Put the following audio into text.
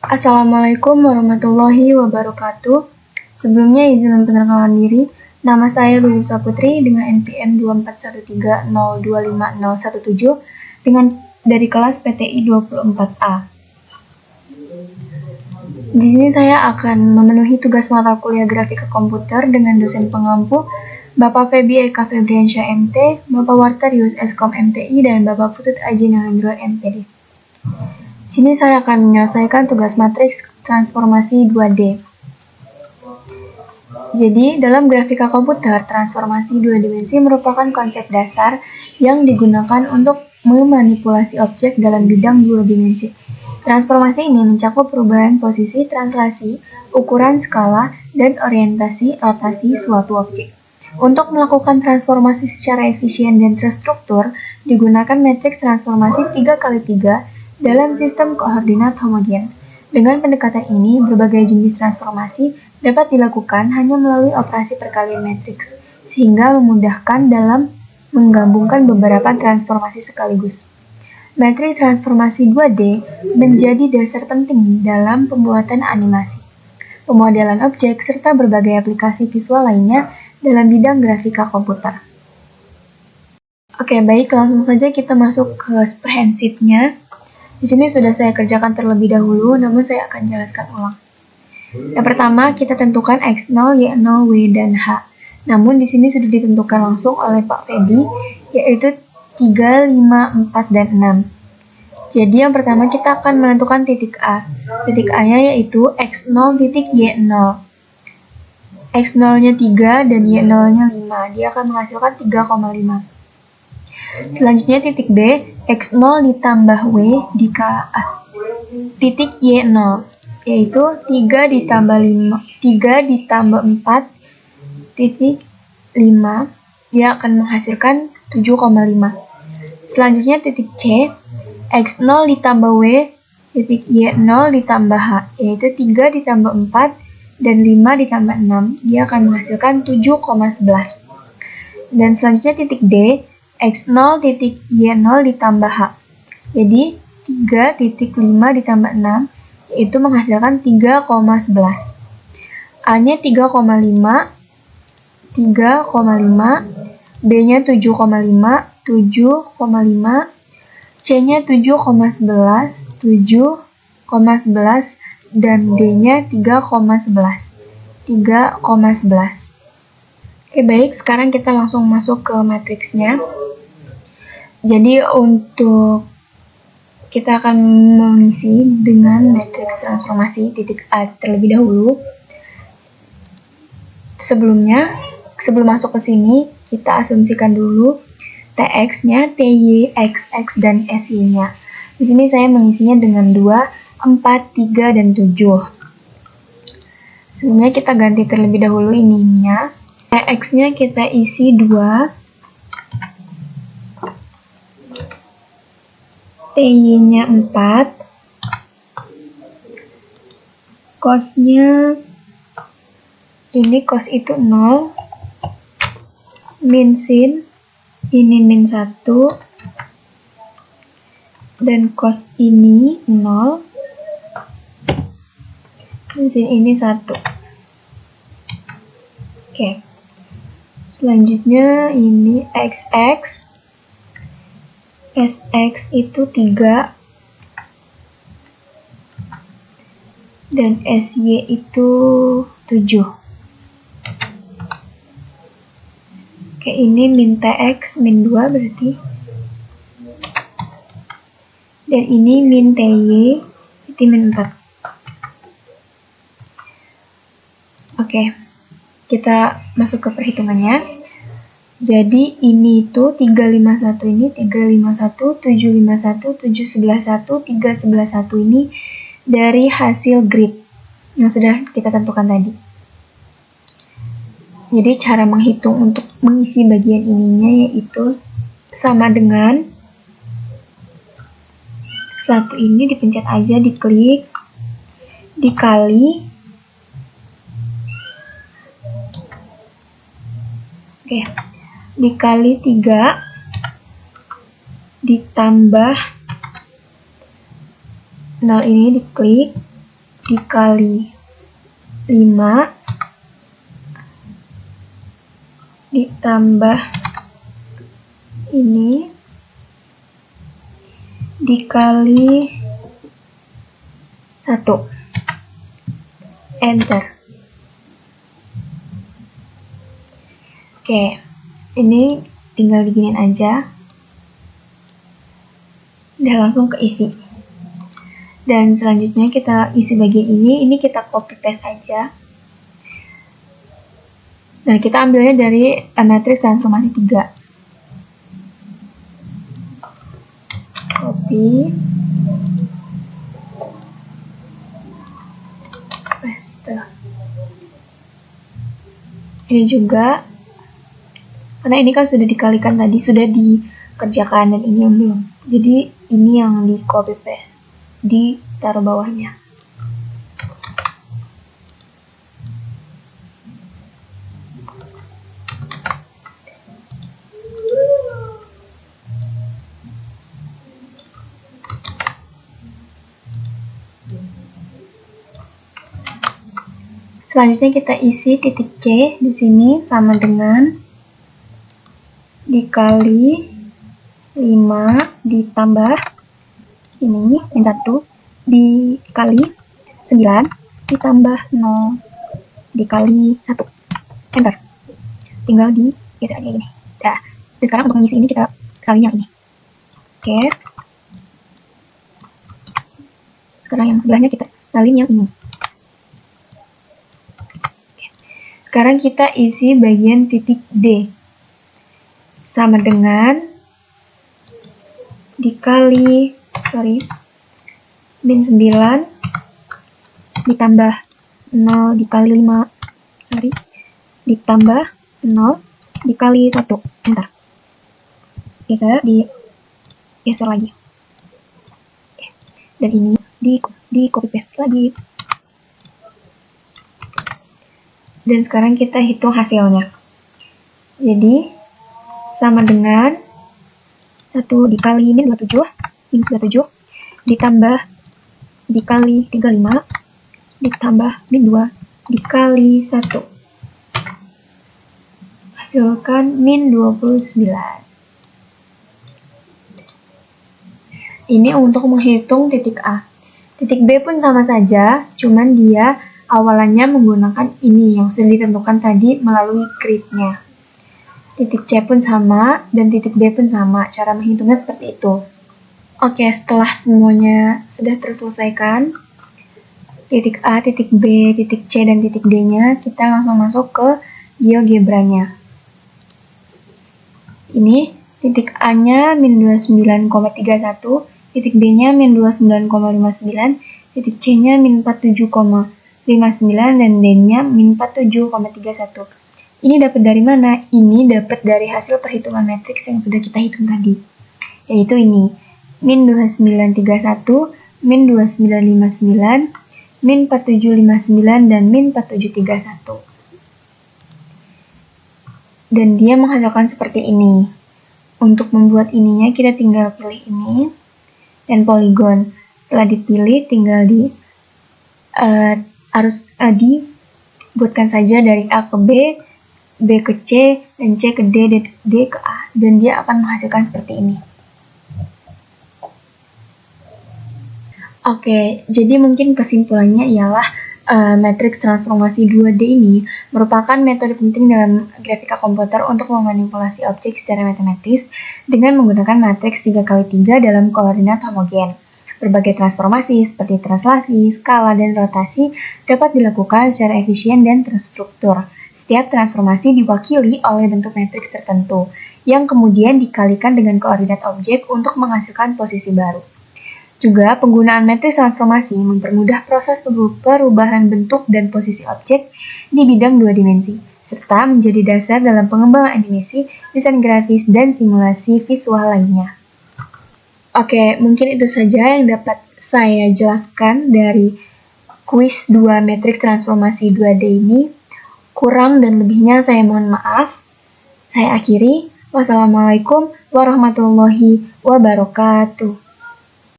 Assalamualaikum warahmatullahi wabarakatuh. Sebelumnya izin memperkenalkan diri. Nama saya Lulusa Putri dengan NPM 2413025017 dengan dari kelas PTI 24A. Di sini saya akan memenuhi tugas mata kuliah grafika komputer dengan dosen pengampu Bapak Febi Eka Febriansyah MT, Bapak Warta Rius Eskom MTI, dan Bapak Putut Aji Nalendro MPD. Di sini saya akan menyelesaikan tugas matriks transformasi 2D. Jadi, dalam grafika komputer, transformasi dua dimensi merupakan konsep dasar yang digunakan untuk memanipulasi objek dalam bidang dua dimensi. Transformasi ini mencakup perubahan posisi, translasi, ukuran, skala, dan orientasi rotasi suatu objek. Untuk melakukan transformasi secara efisien dan terstruktur, digunakan matriks transformasi 3x3 dalam sistem koordinat homogen. Dengan pendekatan ini, berbagai jenis transformasi dapat dilakukan hanya melalui operasi perkalian matriks, sehingga memudahkan dalam menggabungkan beberapa transformasi sekaligus. Matriks transformasi 2D menjadi dasar penting dalam pembuatan animasi, pemodelan objek, serta berbagai aplikasi visual lainnya dalam bidang grafika komputer. Oke, baik, langsung saja kita masuk ke spreadsheet-nya. Di sini sudah saya kerjakan terlebih dahulu, namun saya akan jelaskan ulang. Yang pertama, kita tentukan X0, Y0, W, dan H. Namun di sini sudah ditentukan langsung oleh Pak Febi, yaitu 3, 5, 4, dan 6. Jadi yang pertama kita akan menentukan titik A. Titik A-nya yaitu X0 titik Y0. X0-nya 3 dan Y0-nya 5. Dia akan menghasilkan 3,5. Selanjutnya titik B, X0 ditambah W titik Y0, yaitu 3 ditambah 4 titik 5, dia akan menghasilkan 7,5. Selanjutnya titik C, X0 ditambah W titik Y0 ditambah H, yaitu 3 ditambah 4 dan 5 ditambah 6, dia akan menghasilkan 7,11. Dan selanjutnya titik D, X0 titik Y0 ditambah H. Jadi 3,5 ditambah 6 yaitu menghasilkan 3,11. A-nya 3,5, B-nya 7,5, C-nya 7,11, dan D-nya 3,11. Oke, baik, sekarang kita langsung masuk ke matriksnya. Jadi untuk kita akan mengisi dengan matriks transformasi titik A terlebih dahulu. Sebelum masuk ke sini, kita asumsikan dulu TX-nya, TY, XX, dan SY-nya. Di sini saya mengisinya dengan 2, 4, 3, dan 7. Sebelumnya kita ganti terlebih dahulu ininya. TX-nya kita isi 2, TY-nya 4, cos-nya ini cos itu 0, min sin ini min 1, dan cos ini 0, min sin ini 1. Oke. Selanjutnya ini XX, SX itu 3, dan SY itu 7. Oke, ini min TX, min 2 berarti. Dan ini min TY, itu min 4. Oke, kita masuk ke perhitungannya. Jadi ini itu 351 ini, 351, 751, 711, 311 ini dari hasil grid yang sudah kita tentukan tadi. Jadi cara menghitung untuk mengisi bagian ininya yaitu sama dengan 1 ini dipencet aja, diklik, dikali dikali 3 ditambah 0 ini diklik dikali 5 ditambah ini dikali 1. Enter. Oke, ini tinggal diginiin aja. Udah langsung keisi. Dan selanjutnya kita isi bagian ini kita copy paste aja. Dan kita ambilnya dari matriks transformasi 3. Copy. Paste. Ini juga, karena ini kan sudah dikalikan tadi, sudah dikerjakan, dan ini yang belum. Jadi ini yang di copy paste, ditaruh bawahnya. Selanjutnya kita isi titik C di sini sama dengan dikali 5 ditambah ini min 1 dikali 9 ditambah 0 dikali 1. Enter. Tinggal digeser aja gini. Dah. Dan sekarang untuk mengisi ini kita salin yang ini. Oke. Sekarang yang sebelahnya kita salin yang ini. Sekarang kita isi bagian titik D. Sama dengan dikali min 9 ditambah 0 dikali 5 ditambah 0 dikali 1. Enter. Geser lagi. Dan ini di copy paste lagi. Dan sekarang kita hitung hasilnya. Jadi sama dengan 1 dikali min 27 ditambah dikali 35 ditambah min 2 dikali 1. Hasilkan min 29. Ini untuk menghitung titik A. Titik B pun sama saja, cuman dia awalannya menggunakan ini yang sudah ditentukan tadi melalui grid-nya. Titik C pun sama, dan titik D pun sama. Cara menghitungnya seperti itu. Oke, setelah semuanya sudah terselesaikan, titik A, titik B, titik C, dan titik D-nya, kita langsung masuk ke GeoGebra-nya. Ini titik A-nya min 29,31, titik D-nya min 29,59, titik C-nya min 47,59, dan D-nya min 47,31. Ini dapat dari mana? Ini dapat dari hasil perhitungan matriks yang sudah kita hitung tadi. Yaitu ini, min 2931, min 2959, min 4759, dan min 4731. Dan dia menghasilkan seperti ini. Untuk membuat ininya, kita tinggal pilih ini, dan poligon. Setelah dipilih, tinggal dibuatkan saja dari A ke B, B ke C, dan C ke D, D ke A. Dan dia akan menghasilkan seperti ini. Oke, jadi mungkin kesimpulannya ialah matriks transformasi 2D ini merupakan metode penting dalam grafika komputer untuk memanipulasi objek secara matematis dengan menggunakan matriks 3x3 dalam koordinat homogen. Berbagai transformasi seperti translasi, skala, dan rotasi dapat dilakukan secara efisien dan terstruktur. Setiap transformasi diwakili oleh bentuk matriks tertentu, yang kemudian dikalikan dengan koordinat objek untuk menghasilkan posisi baru. Juga, penggunaan matriks transformasi mempermudah proses perubahan bentuk dan posisi objek di bidang 2 dimensi, serta menjadi dasar dalam pengembangan animasi, desain grafis, dan simulasi visual lainnya. Oke, mungkin itu saja yang dapat saya jelaskan dari kuis 2 matriks transformasi 2D ini. Kurang dan lebihnya saya mohon maaf. Saya akhiri. Wassalamualaikum warahmatullahi wabarakatuh.